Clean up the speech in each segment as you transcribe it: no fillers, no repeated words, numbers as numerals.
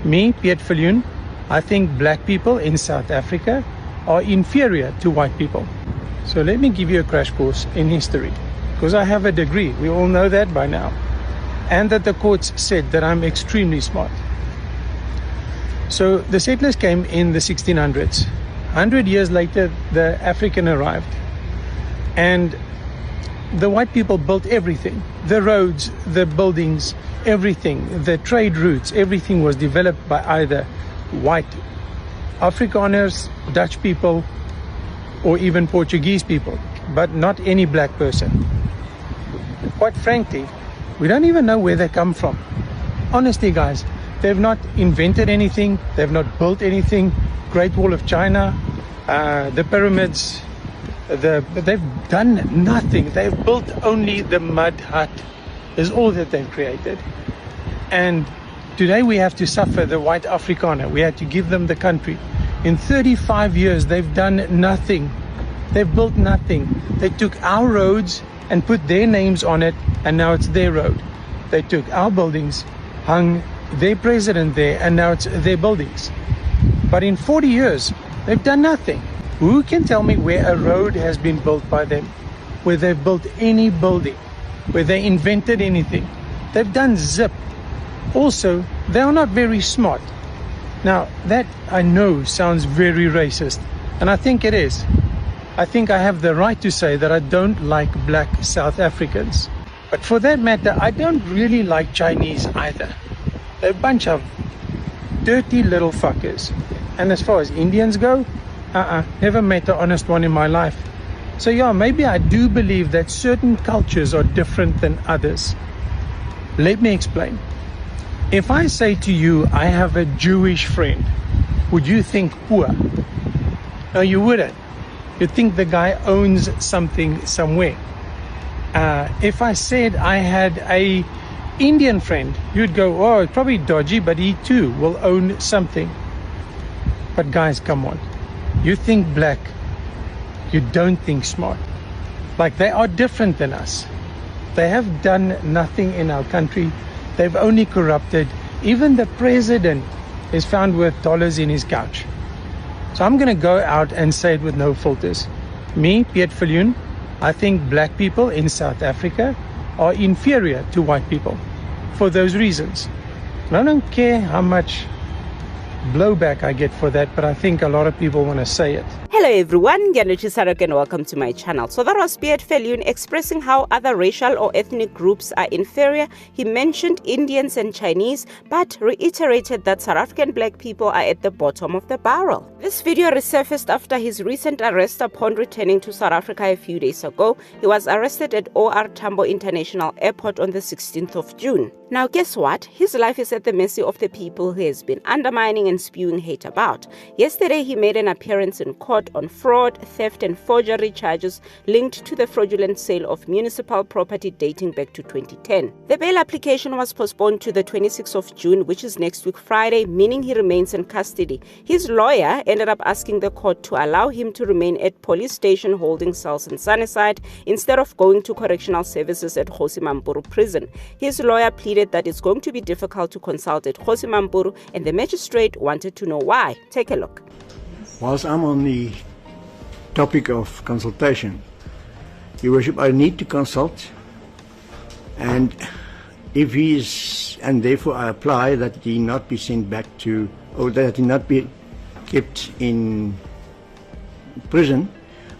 Me, Peet Viljoen, I think black people in South Africa are inferior to white people. So let me give you a crash course in history, because I have a degree. We all know that by now. And that the courts said that I'm extremely smart. So the settlers came in the 1600s. 100 years later, the African arrived. And the white people built everything. The roads, the buildings, everything, the trade routes, everything was developed by either white Afrikaners, Dutch people, or even Portuguese people, but not any black person. Quite frankly, we don't even know where they come from. Honestly, guys, they've not invented anything, they've not built anything. Great Wall of China, the pyramids, they've done nothing. They've built only the mud hut, is all that they've created. And today we have to suffer the white Afrikaner. We had to give them the country. In 35 years, they've done nothing. They've built nothing. They took our roads and put their names on it, and now it's their road. They took our buildings, hung their president there, and now it's their buildings. But in 40 years, they've done nothing. Who can tell me where a road has been built by them, where they've built any building, where they invented anything? They've done zip. Also, they are not very smart. Now, that I know sounds very racist, and I think it is. I think I have the right to say that I don't like black South Africans. But for that matter, I don't really like Chinese either. They're a bunch of dirty little fuckers. And as far as Indians go, never met an honest one in my life. So yeah, maybe I do believe that certain cultures are different than others. Let me explain. If I say to you, I have a Jewish friend, would you think poor? No, you wouldn't. You'd think the guy owns something somewhere. If I said I had a Indian friend, you'd go, oh, it's probably dodgy, but he too will own something. But guys, come on. You think black, you don't think smart. Like, they are different than us. They have done nothing in our country. They've only corrupted. Even the president is found with dollars in his couch. So I'm going to go out and say it with no filters. Me, Peet Viljoen, I think black people in South Africa are inferior to white people for those reasons. And I don't care how much blowback I get for that, but I think a lot of people want to say it. Hello everyone, Sarok, and welcome to my channel. So that was Peet Viljoen expressing how other racial or ethnic groups are inferior. He mentioned Indians and Chinese, but reiterated that South African black people are at the bottom of the barrel. This video resurfaced after his recent arrest upon returning to South Africa a few days ago. He was arrested at OR Tambo International Airport on the 16th of June. Now guess what? His life is at the mercy of the people he has been undermining and spewing hate about. Yesterday he made an appearance in court on fraud, theft and forgery charges linked to the fraudulent sale of municipal property dating back to 2010. The bail application was postponed to the 26th of June, which is next week Friday, meaning he remains in custody. His lawyer ended up asking the court to allow him to remain at police station holding cells in Sunnyside instead of going to correctional services at Kgosi Mampuru Prison. His lawyer pleaded that it's going to be difficult to consult at Kgosi Mampuru, and the magistrate wanted to know why. Take a look. Whilst I'm on the topic of consultation, Your Worship, I need to consult, and if he is, and therefore I apply that he not be sent back to, or that he not be kept in prison,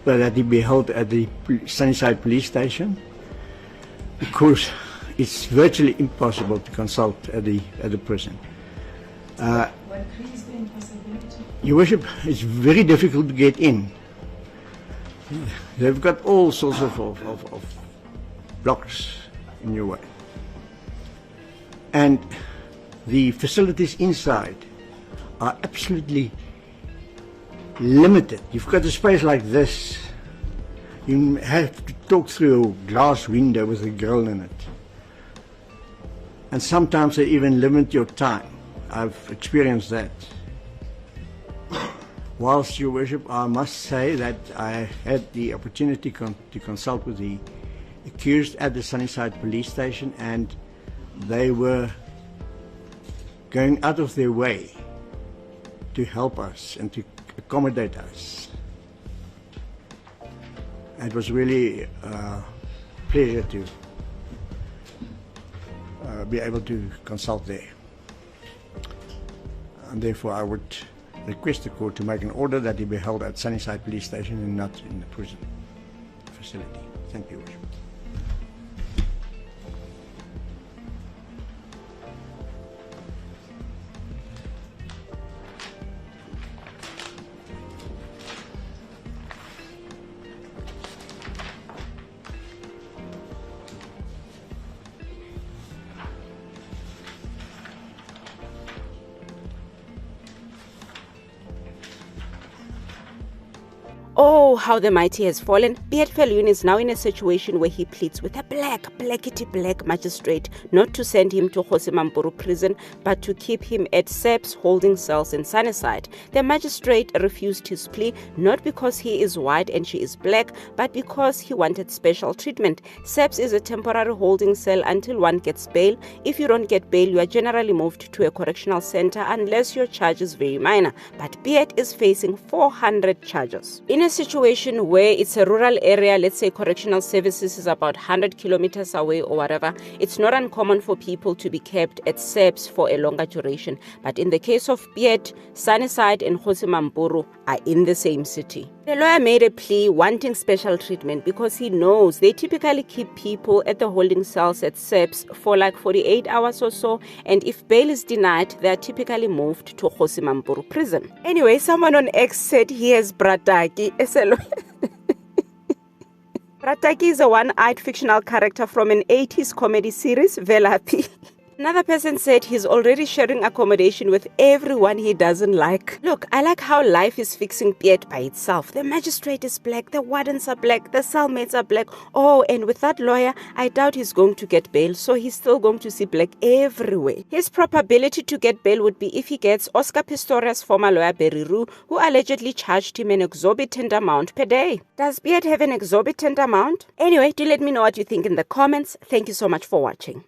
but that he be held at the Sunnyside police station, because it's virtually impossible to consult at the prison. What is the impossibility? Your Worship, it's very difficult to get in. They've got all sorts of blocks in your way. And the facilities inside are absolutely limited. You've got a space like this. You have to talk through a glass window with a grill in it. And sometimes they even limit your time. I've experienced that. Whilst, Your Worship, I must say that I had the opportunity to consult with the accused at the Sunnyside police station, and they were going out of their way to help us and to accommodate us. It was really a pleasure to be able to consult there. And therefore I would request the court to make an order that he be held at Sunnyside Police Station and not in the prison facility. Thank you, Worship. Oh, how the mighty has fallen. Peet Viljoen is now in a situation where he pleads with a black magistrate not to send him to Kgosi Mampuru Prison, but to keep him at SEP's holding cells in Sunnyside. The magistrate refused his plea, not because he is white and she is black, but because he wanted special treatment. SEP's is a temporary holding cell until one gets bail. If you don't get bail, you are generally moved to a correctional center unless your charge is very minor. But Peet is facing 400 charges. In a situation where it's a rural area, let's say correctional services is about 100 kilometers away or whatever, it's not uncommon for people to be kept at SEPs for a longer duration. But in the case of Peet, Sunnyside and Kgosi Mampuru are in the same city. The lawyer made a plea wanting special treatment because he knows they typically keep people at the holding cells at SEPs for like 48 hours or so, and if bail is denied, they are typically moved to Kgosi Mampuru Prison. Anyway, someone on X said he has Brataki as a lawyer. Brataki is a one-eyed fictional character from an 80s comedy series, Velapi. Another person said he's already sharing accommodation with everyone he doesn't like. Look, I like how life is fixing Peet by itself. The magistrate is black, the wardens are black, the cellmates are black. Oh, and with that lawyer, I doubt he's going to get bail, so he's still going to see black everywhere. His probability to get bail would be if he gets Oscar Pistorius' former lawyer Beriru, who allegedly charged him an exorbitant amount per day. Does Peet have an exorbitant amount? Anyway, do let me know what you think in the comments. Thank you so much for watching.